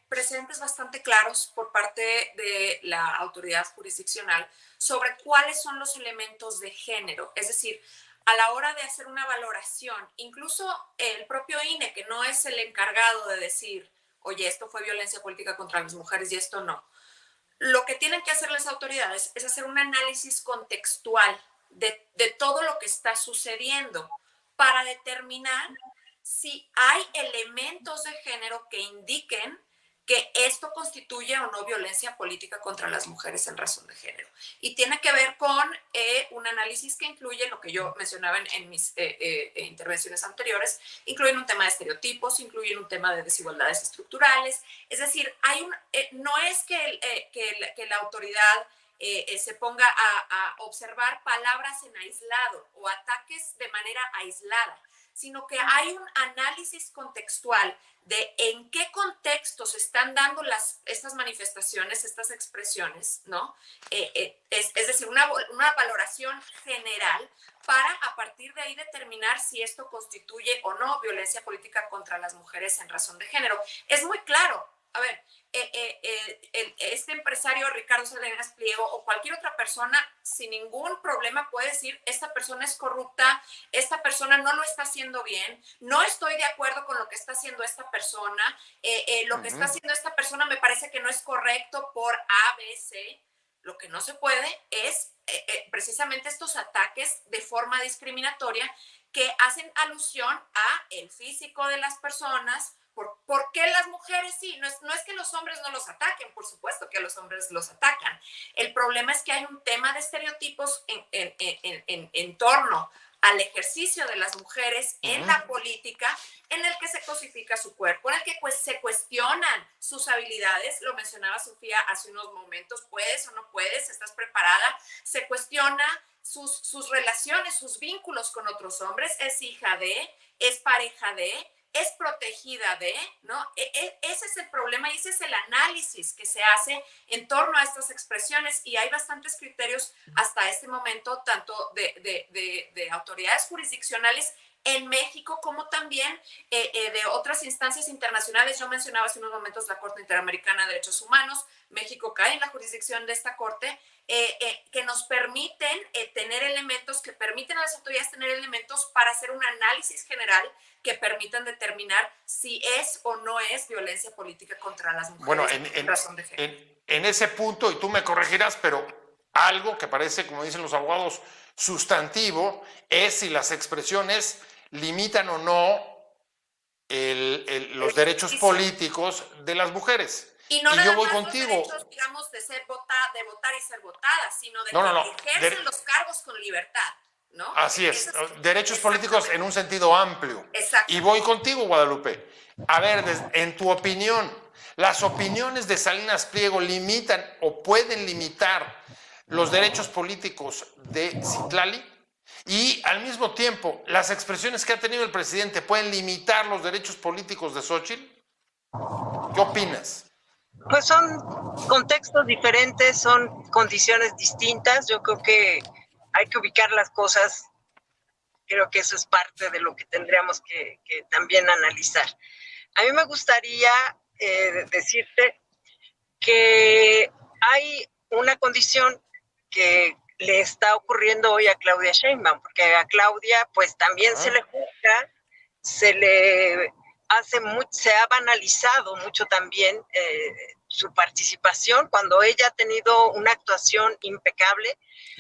precedentes bastante claros por parte de la autoridad jurisdiccional sobre cuáles son los elementos de género. Es decir, a la hora de hacer una valoración, incluso el propio INE, que no es el encargado de decir, oye, esto fue violencia política contra las mujeres y esto no. Lo que tienen que hacer las autoridades es hacer un análisis contextual de todo lo que está sucediendo para determinar si hay elementos de género que indiquen que esto constituye o no violencia política contra las mujeres en razón de género. Y tiene que ver con un análisis que incluye lo que yo mencionaba en mis intervenciones anteriores, incluyen un tema de estereotipos, incluyen un tema de desigualdades estructurales. Es decir, no es que la autoridad se ponga a observar palabras en aislado o ataques de manera aislada, sino que hay un análisis contextual de en qué contexto se están dando estas manifestaciones, estas expresiones, ¿no? Es decir, una valoración general para a partir de ahí determinar si esto constituye o no violencia política contra las mujeres en razón de género. Es muy claro. A ver, este empresario Ricardo Salinas Pliego o cualquier otra persona sin ningún problema puede decir esta persona es corrupta, esta persona no lo está haciendo bien, no estoy de acuerdo con lo que está haciendo esta persona, lo que está haciendo esta persona me parece que no es correcto por A, B, C. Lo que no se puede es precisamente estos ataques de forma discriminatoria que hacen alusión a el físico de las personas. ¿Por qué las mujeres sí? No es que los hombres no los ataquen, por supuesto que los hombres los atacan. El problema es que hay un tema de estereotipos en torno al ejercicio de las mujeres en la política, en el que se cosifica su cuerpo, en el que pues, se cuestionan sus habilidades. Lo mencionaba Sofía hace unos momentos, ¿puedes o no puedes? ¿Estás preparada? Se cuestiona sus relaciones, sus vínculos con otros hombres. ¿Es hija de? ¿Es pareja de? ¿Es protegida de? ¿No? Ese es el problema y ese es el análisis que se hace en torno a estas expresiones, y hay bastantes criterios hasta este momento, tanto de autoridades jurisdiccionales en México como también de otras instancias internacionales. Yo mencionaba hace unos momentos la Corte Interamericana de Derechos Humanos. México cae en la jurisdicción de esta Corte, que nos permiten tener elementos, que permiten a las autoridades tener elementos para hacer un análisis general que permitan determinar si es o no es violencia política contra las mujeres. Bueno, en razón de género. en ese punto, y tú me corregirás, pero algo que parece, como dicen los abogados, sustantivo, es si las expresiones limitan o no los derechos políticos de las mujeres. Y no y nada yo voy más contigo. los derechos, digamos, de votar y ser votada, sino de que ejercen los cargos con libertad, ¿no? Así es, derechos políticos en un sentido amplio. Exacto. Y voy contigo, Guadalupe. A ver, en tu opinión, ¿las opiniones de Salinas Pliego limitan o pueden limitar los derechos políticos de Citlali? Y al mismo tiempo, ¿las expresiones que ha tenido el presidente pueden limitar los derechos políticos de Xóchitl? ¿Qué opinas? Pues son contextos diferentes, son condiciones distintas. Yo creo que hay que ubicar las cosas. Creo que eso es parte de lo que tendríamos que también analizar. A mí me gustaría decirte que hay una condición que le está ocurriendo hoy a Claudia Sheinbaum, porque a Claudia pues también se le juzga, se le se ha banalizado mucho también su participación cuando ella ha tenido una actuación impecable.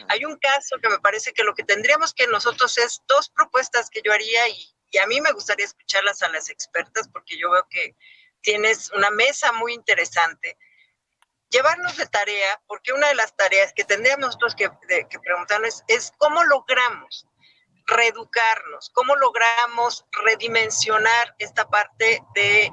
Hay un caso que me parece que lo que tendríamos que nosotros es dos propuestas que yo haría y a mí me gustaría escucharlas a las expertas porque yo veo que tienes una mesa muy interesante. Llevarnos de tarea, porque una de las tareas que tendríamos nosotros que preguntarnos es cómo logramos reeducarnos, cómo logramos redimensionar esta parte de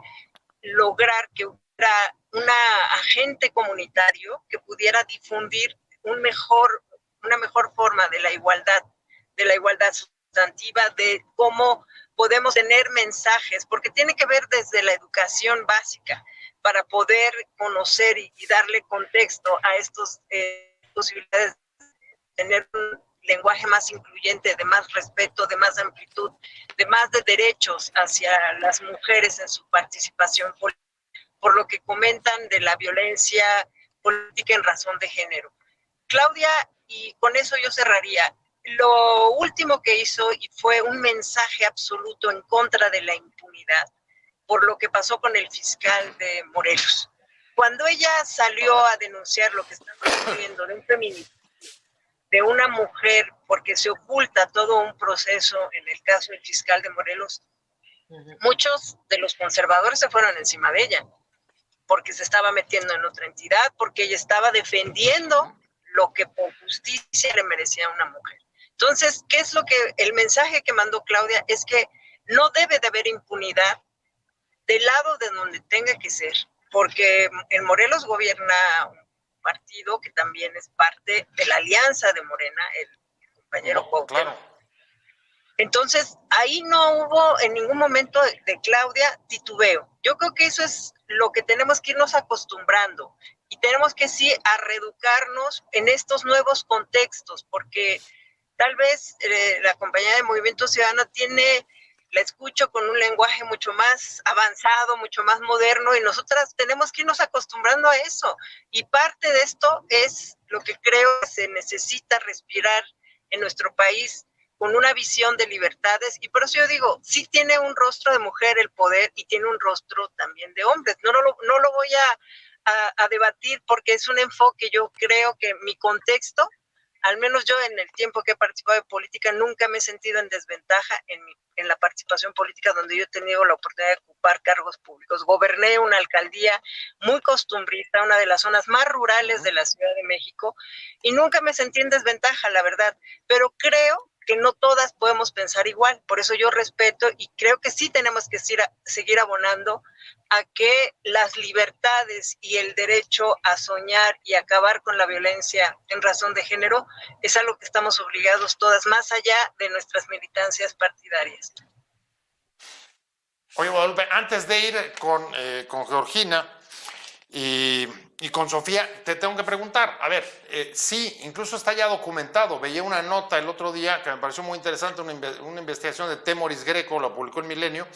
lograr que hubiera un agente comunitario que pudiera difundir una mejor forma de la igualdad sustantiva, de cómo podemos tener mensajes, porque tiene que ver desde la educación básica para poder conocer y darle contexto a estas posibilidades de tener un lenguaje más incluyente, de más respeto, de más amplitud, de más de derechos hacia las mujeres en su participación política, por lo que comentan de la violencia política en razón de género. Claudia, y con eso yo cerraría, lo último que hizo y fue un mensaje absoluto en contra de la impunidad por lo que pasó con el fiscal de Morelos. Cuando ella salió a denunciar lo que estaba ocurriendo de un feminicidio de una mujer, porque se oculta todo un proceso en el caso del fiscal de Morelos, muchos de los conservadores se fueron encima de ella, porque se estaba metiendo en otra entidad, porque ella estaba defendiendo lo que por justicia le merecía a una mujer. Entonces, ¿qué es lo que el mensaje que mandó Claudia? Es que no debe de haber impunidad del lado de donde tenga que ser, porque en Morelos gobierna un partido que también es parte de la alianza de Morena, el compañero Cuauhtémoc. Claro. Entonces, ahí no hubo en ningún momento de Claudia titubeo. Yo creo que eso es lo que tenemos que irnos acostumbrando y tenemos que sí a reeducarnos en estos nuevos contextos, porque tal vez la compañía de Movimiento Ciudadano la escucho con un lenguaje mucho más avanzado, mucho más moderno, y nosotras tenemos que irnos acostumbrando a eso. Y parte de esto es lo que creo que se necesita respirar en nuestro país con una visión de libertades. Y por eso yo digo, sí tiene un rostro de mujer el poder y tiene un rostro también de hombres. No lo voy a debatir porque es un enfoque. Yo creo que mi contexto, al menos yo en el tiempo que he participado de política, nunca me he sentido en desventaja en la participación política donde yo he tenido la oportunidad de ocupar cargos públicos. Goberné una alcaldía muy costumbrista, una de las zonas más rurales de la Ciudad de México, y nunca me sentí en desventaja, la verdad. Pero creo que no todas podemos pensar igual. Por eso yo respeto y creo que sí tenemos que seguir abonando a que las libertades y el derecho a soñar y acabar con la violencia en razón de género es algo que estamos obligados todas, más allá de nuestras militancias partidarias. Oye, Guadalupe, antes de ir con Georgina y con Sofía, te tengo que preguntar, a ver, sí, incluso está ya documentado, veía una nota el otro día que me pareció muy interesante, una investigación de Temoris Greco, la publicó en Milenio,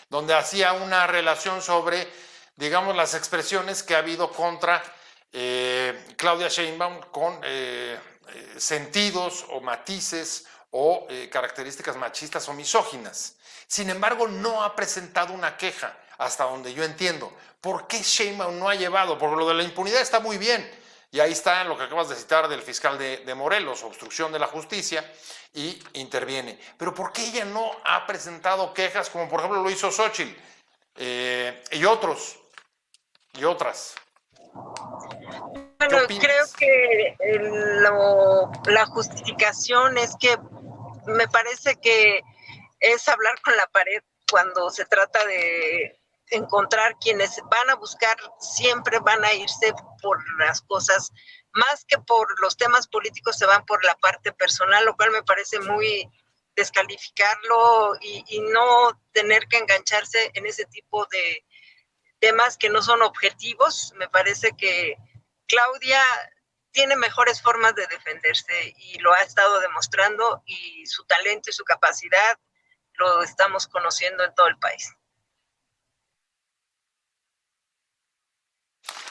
donde hacía una relación sobre, digamos, las expresiones que ha habido contra Claudia Sheinbaum con sentidos o matices o características machistas o misóginas. Sin embargo, no ha presentado una queja, hasta donde yo entiendo. ¿Por qué Sheinbaum no ha llevado? Porque lo de la impunidad está muy bien. Y ahí está lo que acabas de citar del fiscal de Morelos, obstrucción de la justicia, y interviene. Pero ¿por qué ella no ha presentado quejas, como por ejemplo lo hizo Xóchitl y otros y otras? Bueno, creo que la justificación es que me parece que es hablar con la pared cuando se trata de encontrar quienes van a buscar, siempre van a irse por las cosas más que por los temas políticos se van por la parte personal, lo cual me parece muy descalificarlo y no tener que engancharse en ese tipo de temas que no son objetivos. Me parece que Claudia tiene mejores formas de defenderse y lo ha estado demostrando, y su talento y su capacidad lo estamos conociendo en todo el país.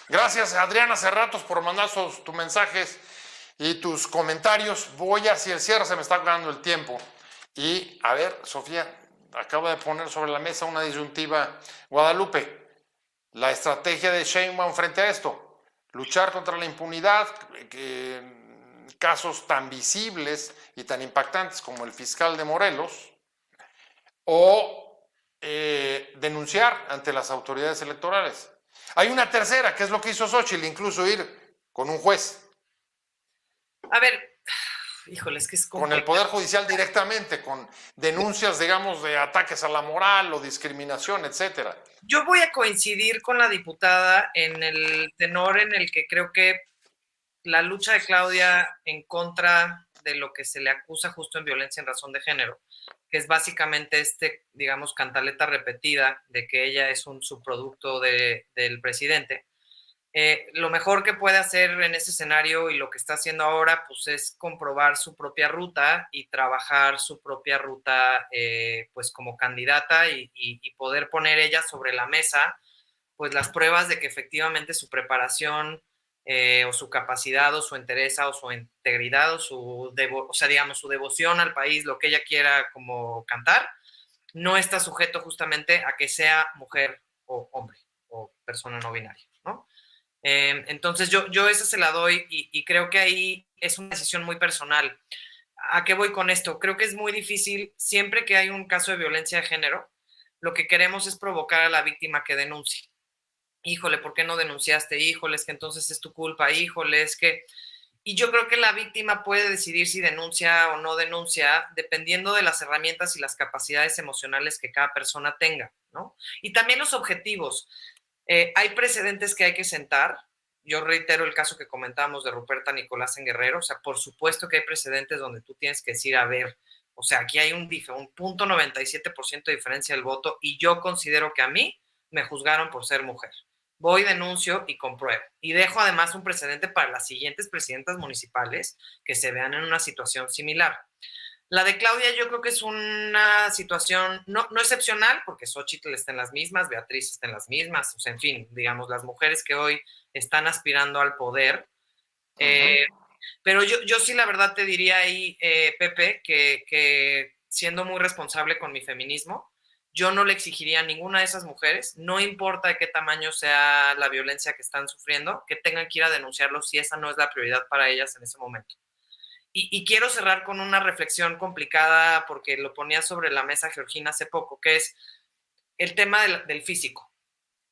Gracias, Adriana Cerratos, por mandar tus mensajes y tus comentarios. Voy hacia el cierre, se me está acabando el tiempo. Y, a ver, Sofía, acaba de poner sobre la mesa una disyuntiva. Guadalupe, la estrategia de Sheinbaum frente a esto, luchar contra la impunidad, casos tan visibles y tan impactantes como el fiscal de Morelos, o denunciar ante las autoridades electorales. Hay una tercera, que es lo que hizo Xóchitl, incluso ir con un juez. A ver, híjole, es que es con el Poder Judicial directamente, con denuncias, digamos, de ataques a la moral o discriminación, etcétera. Yo voy a coincidir con la diputada en el tenor en el que creo que la lucha de Claudia en contra de lo que se le acusa justo en violencia en razón de género, que es básicamente digamos, cantaleta repetida de que ella es un subproducto del presidente. Lo mejor que puede hacer en ese escenario, y lo que está haciendo ahora, pues es comprobar su propia ruta y trabajar su propia ruta pues como candidata y poder poner ella sobre la mesa pues las pruebas de que efectivamente su preparación o su capacidad o su entereza o su integridad o sea, digamos, su devoción al país, lo que ella quiera como cantar, no está sujeto justamente a que sea mujer o hombre o persona no binaria, ¿no? Entonces yo esa se la doy y creo que ahí es una decisión muy personal. ¿A qué voy con esto? Creo que es muy difícil, siempre que hay un caso de violencia de género, lo que queremos es provocar a la víctima que denuncie. Híjole, ¿por qué no denunciaste? Híjole, es que entonces es tu culpa. Híjole, es que... Y yo creo que la víctima puede decidir si denuncia o no denuncia, dependiendo de las herramientas y las capacidades emocionales que cada persona tenga, ¿no? Y también los objetivos. Hay precedentes que hay que sentar. Yo reitero el caso que comentábamos de Ruperta Nicolás en Guerrero. O sea, por supuesto que hay precedentes donde tú tienes que decir, a ver, o sea, aquí hay un 0.97% de diferencia del voto y yo considero que a mí me juzgaron por ser mujer. Voy, denuncio y compruebo. Y dejo además un precedente para las siguientes presidentas municipales que se vean en una situación similar. La de Claudia yo creo que es una situación no excepcional, porque Xóchitl está en las mismas, Beatriz está en las mismas, o sea, en fin, digamos, las mujeres que hoy están aspirando al poder. Pero yo sí la verdad te diría ahí, Pepe, que siendo muy responsable con mi feminismo, yo no le exigiría a ninguna de esas mujeres, no importa de qué tamaño sea la violencia que están sufriendo, que tengan que ir a denunciarlo si esa no es la prioridad para ellas en ese momento. Y quiero cerrar con una reflexión complicada, porque lo ponía sobre la mesa Georgina hace poco, que es el tema del físico.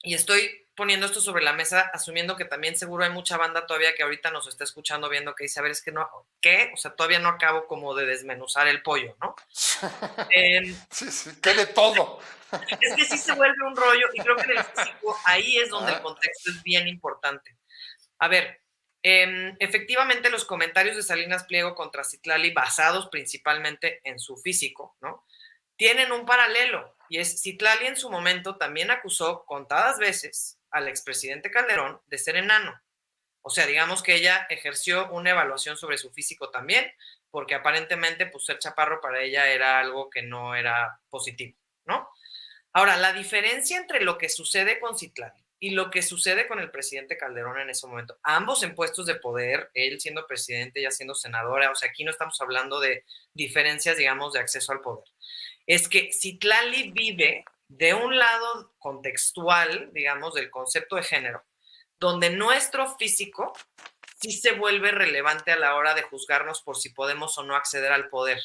Y estoy poniendo esto sobre la mesa, asumiendo que también seguro hay mucha banda todavía que ahorita nos está escuchando, viendo que dice, a ver, es que no, ¿qué? O sea, todavía no acabo como de desmenuzar el pollo, ¿no? Sí, que de todo. Es que sí se vuelve un rollo, y creo que en el físico ahí es donde el contexto es bien importante. A ver, efectivamente los comentarios de Salinas Pliego contra Citlali, basados principalmente en su físico, ¿no?, tienen un paralelo, y es Citlali en su momento también acusó contadas veces al expresidente Calderón de ser enano. O sea, digamos que ella ejerció una evaluación sobre su físico también, porque aparentemente pues ser chaparro para ella era algo que no era positivo, ¿no? Ahora, la diferencia entre lo que sucede con Citlali y lo que sucede con el presidente Calderón en ese momento, ambos en puestos de poder, él siendo presidente, ella siendo senadora, o sea, aquí no estamos hablando de diferencias, digamos, de acceso al poder, es que Citlali vive de un lado contextual, digamos, del concepto de género, donde nuestro físico sí se vuelve relevante a la hora de juzgarnos por si podemos o no acceder al poder.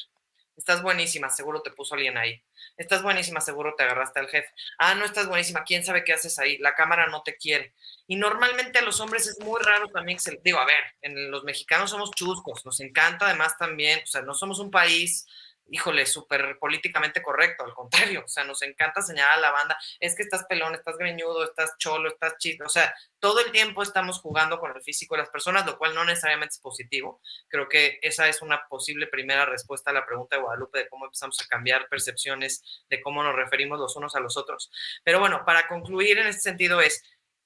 Estás buenísima, seguro te puso alguien ahí. Estás buenísima, seguro te agarraste al jefe. Ah, no estás buenísima, ¿quién sabe qué haces ahí? La cámara no te quiere. Y normalmente a los hombres es muy raro también que digo, a ver, los mexicanos somos chuscos, nos encanta además también, o sea, no somos un país híjole, súper políticamente correcto, al contrario, o sea, nos encanta señalar a la banda, es que estás pelón, estás greñudo, estás cholo, estás chico, o sea, todo el tiempo estamos jugando con el físico de las personas, lo cual no necesariamente es positivo. Creo que esa es una posible primera respuesta a la pregunta de Guadalupe de cómo empezamos a cambiar percepciones de cómo nos referimos los unos a los otros. Pero bueno, para concluir en este sentido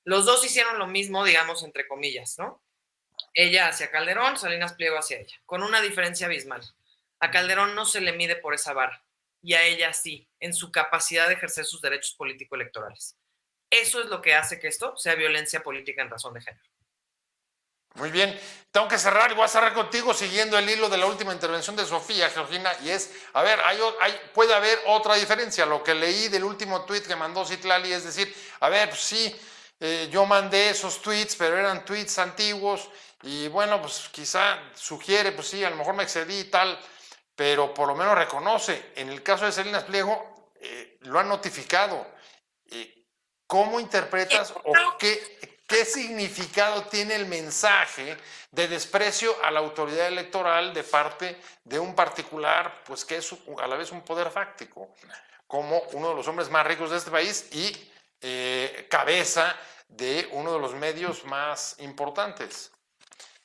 los dos hicieron lo mismo, digamos, entre comillas, ¿no? Ella hacia Calderón, Salinas Pliego hacia ella, con una diferencia abismal. A Calderón no se le mide por esa barra, y a ella sí, en su capacidad de ejercer sus derechos político-electorales. Eso es lo que hace que esto sea violencia política en razón de género. Muy bien, tengo que cerrar y voy a cerrar contigo siguiendo el hilo de la última intervención de Sofía, Georgina, y es, a ver, puede haber otra diferencia. Lo que leí del último tuit que mandó Citlali es decir, a ver, pues sí, yo mandé esos tweets, pero eran tweets antiguos y bueno, pues quizá sugiere, pues sí, a lo mejor me excedí y tal, pero por lo menos reconoce. En el caso de Salinas Pliego, lo han notificado. ¿Cómo interpretas o qué significado tiene el mensaje de desprecio a la autoridad electoral de parte de un particular, pues que es a la vez un poder fáctico, como uno de los hombres más ricos de este país y cabeza de uno de los medios más importantes?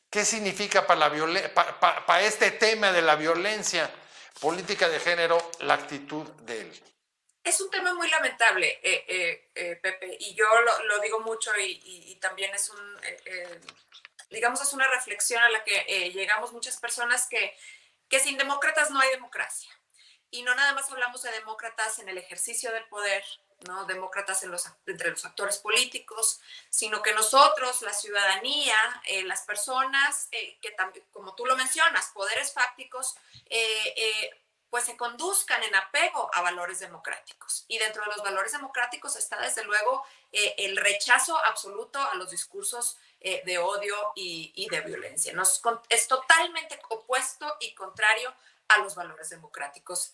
¿Qué significa para este tema de la violencia política de género la actitud de él? Es un tema muy lamentable, Pepe, y yo lo digo mucho y también es digamos, es una reflexión a la que llegamos muchas personas que sin demócratas no hay democracia. Y no nada más hablamos de demócratas en el ejercicio del poder, ¿no? Demócratas entre los actores políticos, sino que nosotros, la ciudadanía, las personas que también, como tú lo mencionas, poderes fácticos, pues se conduzcan en apego a valores democráticos. Y dentro de los valores democráticos está desde luego el rechazo absoluto a los discursos de odio y de violencia. Es totalmente opuesto y contrario a los valores democráticos.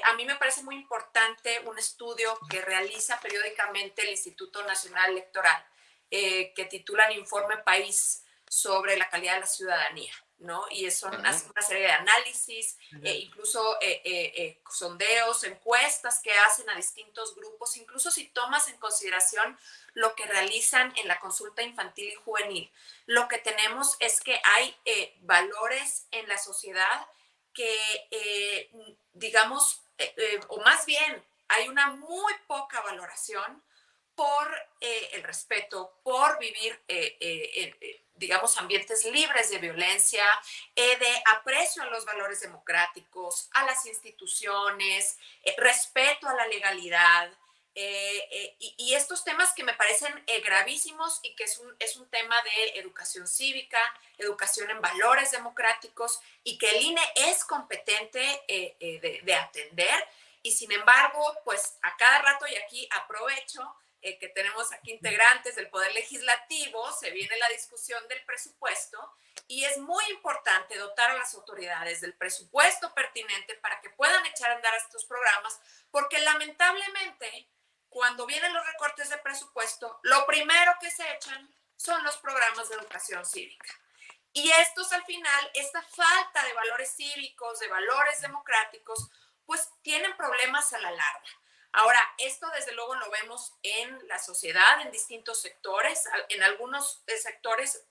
A mí me parece muy importante un estudio que realiza periódicamente el Instituto Nacional Electoral, que titulan Informe País sobre la calidad de la ciudadanía, ¿no? Y son una serie de análisis, incluso sondeos, encuestas que hacen a distintos grupos, incluso si tomas en consideración lo que realizan en la consulta infantil y juvenil. Lo que tenemos es que hay valores en la sociedad que, digamos, o más bien, hay una muy poca valoración por el respeto, por vivir, digamos, ambientes libres de violencia, de aprecio a los valores democráticos, a las instituciones, respeto a la legalidad. Y estos temas que me parecen gravísimos y que es un tema de educación cívica, educación en valores democráticos y que el INE es competente de atender. Y sin embargo, pues a cada rato, y aquí aprovecho que tenemos aquí integrantes del Poder Legislativo, se viene la discusión del presupuesto y es muy importante dotar a las autoridades del presupuesto pertinente para que puedan echar a andar estos programas, porque lamentablemente cuando vienen los recortes de presupuesto, lo primero que se echan son los programas de educación cívica. Y estos al final, esta falta de valores cívicos, de valores democráticos, pues tienen problemas a la larga. Ahora, esto desde luego lo vemos en la sociedad, en distintos sectores, en algunos sectores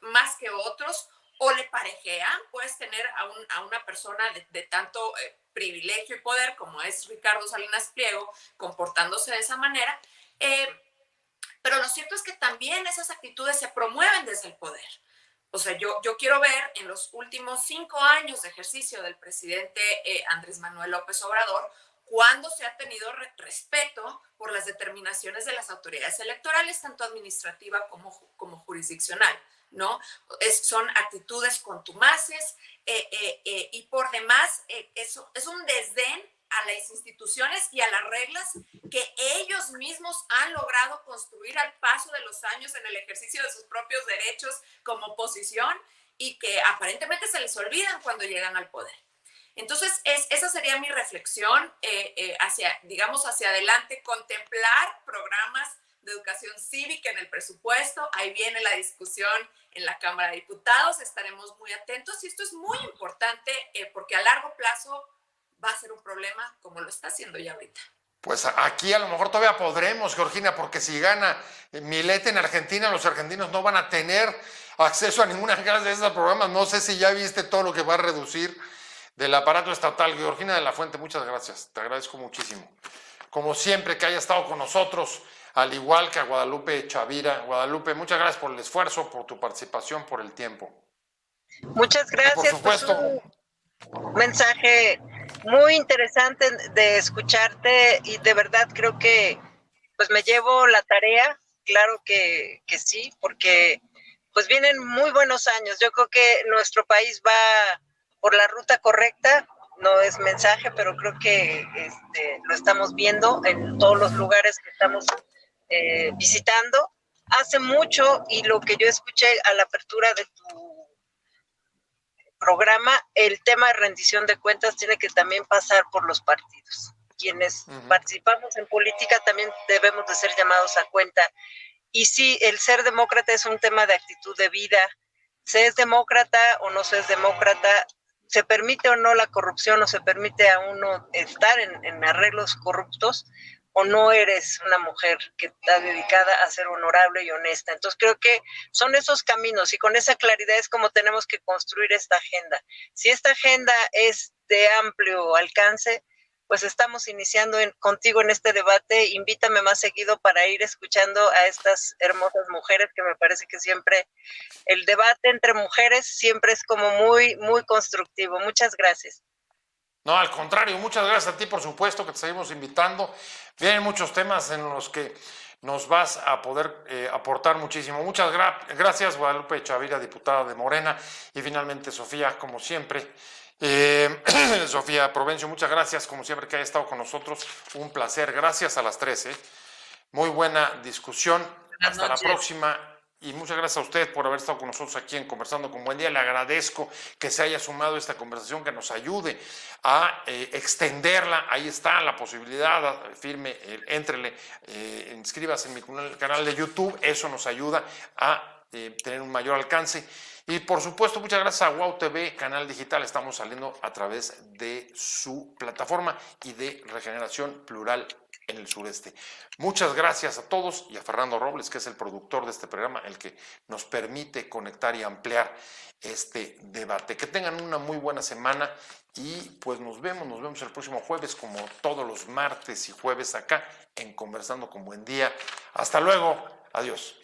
más que otros, o le parejean, puedes tener a una persona de tanto privilegio y poder como es Ricardo Salinas Pliego, comportándose de esa manera, pero lo cierto es que también esas actitudes se promueven desde el poder. O sea, yo quiero ver en los últimos 5 años de ejercicio del presidente Andrés Manuel López Obrador, cuándo se ha tenido respeto por las determinaciones de las autoridades electorales, tanto administrativa como jurisdiccional, ¿no? Son actitudes contumaces y por demás eso es un desdén a las instituciones y a las reglas que ellos mismos han logrado construir al paso de los años en el ejercicio de sus propios derechos como oposición y que aparentemente se les olvidan cuando llegan al poder. Entonces, esa sería mi reflexión digamos, hacia adelante, contemplar programas de educación cívica en el presupuesto. Ahí viene la discusión en la Cámara de Diputados, estaremos muy atentos y esto es muy importante porque a largo plazo va a ser un problema como lo está haciendo ya ahorita. Pues aquí a lo mejor todavía podremos, Georgina, porque si gana Milei en Argentina, los argentinos no van a tener acceso a ninguna clase de esos programas. No sé si ya viste todo lo que va a reducir del aparato estatal. Georgina de la Fuente, muchas gracias. Te agradezco muchísimo. Como siempre, que haya estado con nosotros, al igual que a Guadalupe Chavira. Guadalupe, muchas gracias por el esfuerzo, por tu participación, por el tiempo. Muchas gracias. Por supuesto. Un mensaje muy interesante de escucharte y de verdad creo que pues me llevo la tarea, claro que sí, porque pues vienen muy buenos años. Yo creo que nuestro país va por la ruta correcta, no es mensaje, pero creo que lo estamos viendo en todos los lugares que estamos visitando. Hace mucho, y lo que yo escuché a la apertura de tu programa, el tema de rendición de cuentas tiene que también pasar por los partidos. Quienes participamos en política también debemos de ser llamados a cuenta. Y sí, el ser demócrata es un tema de actitud de vida. Se es demócrata o no se es demócrata, se permite o no la corrupción, o se permite a uno estar en arreglos corruptos, o no eres una mujer que está dedicada a ser honorable y honesta. Entonces creo que son esos caminos, y con esa claridad es como tenemos que construir esta agenda. Si esta agenda es de amplio alcance, pues estamos iniciando contigo en este debate. Invítame más seguido para ir escuchando a estas hermosas mujeres, que me parece que siempre el debate entre mujeres siempre es como muy, muy constructivo. Muchas gracias. No, al contrario, muchas gracias a ti, por supuesto, que te seguimos invitando. Vienen muchos temas en los que nos vas a poder aportar muchísimo. Muchas gracias, Guadalupe Chavira, diputada de Morena, y finalmente Sofía, como siempre. Sofía Provencio, muchas gracias, como siempre, que haya estado con nosotros. Un placer. Gracias a las tres. Muy buena discusión. Hasta la próxima. Y muchas gracias a usted por haber estado con nosotros aquí en Conversando con Buen Día. Le agradezco que se haya sumado a esta conversación, que nos ayude a extenderla. Ahí está la posibilidad, firme, éntrele, inscríbase en mi canal de YouTube. Eso nos ayuda a tener un mayor alcance. Y por supuesto, muchas gracias a Wow TV, canal digital. Estamos saliendo a través de su plataforma y de Regeneración Plural en el sureste. Muchas gracias a todos, y a Fernando Robles, que es el productor de este programa, el que nos permite conectar y ampliar este debate. Que tengan una muy buena semana, y pues nos vemos el próximo jueves, como todos los martes y jueves acá en Conversando con Buen Día. Hasta luego, adiós.